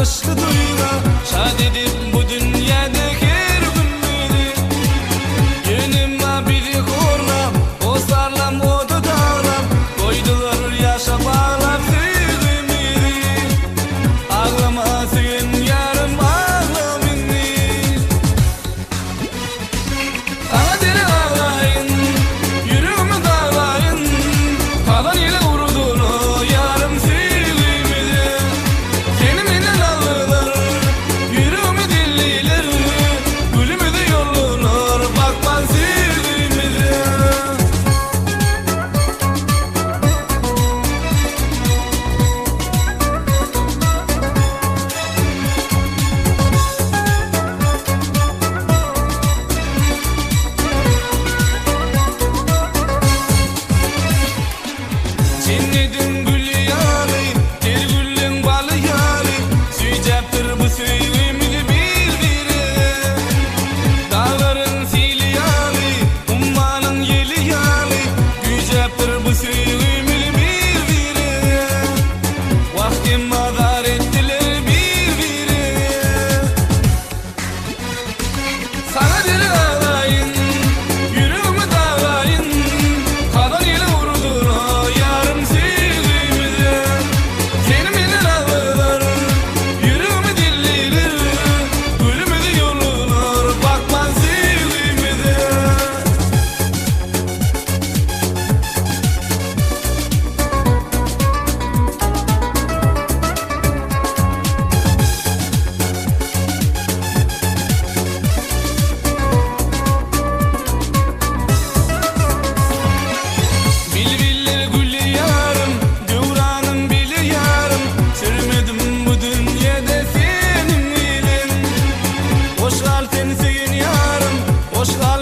ışkı duyga şad edip bu dünyadaki her günleri Yenime biri korlam o sarlam o da dağlam koydular yaşa bağlam sevgimi ağlama sen yarım ağla beni sana deli ağlayın yüreğimi dağlayın kalan ile vurdun o yarım sevgimi seni benden alırlar yüreğimi dilliler gülümü de yollular bakman sevgimi Cennetin gülü yarı, ter gülün balı yarı Süyceptir bu sevgimini bildirir Dağların sili yarı, ummanın yeli yarı Güyceptir bu sevgimini bildirir Vaktim madar ettiler bildirir Sana deli ağlayın, yüreğimi dağlayın Kadan ile vurdur o yarım sevgimize Seni benden alırlar, yüreğimi dilliler Gülümü de yollular, bakman sevgimize Bilbiller gülü yarım, devranım bile yarım Sürmedim bu dünyada senin ilin Hoş kal sen yarım, hoş kal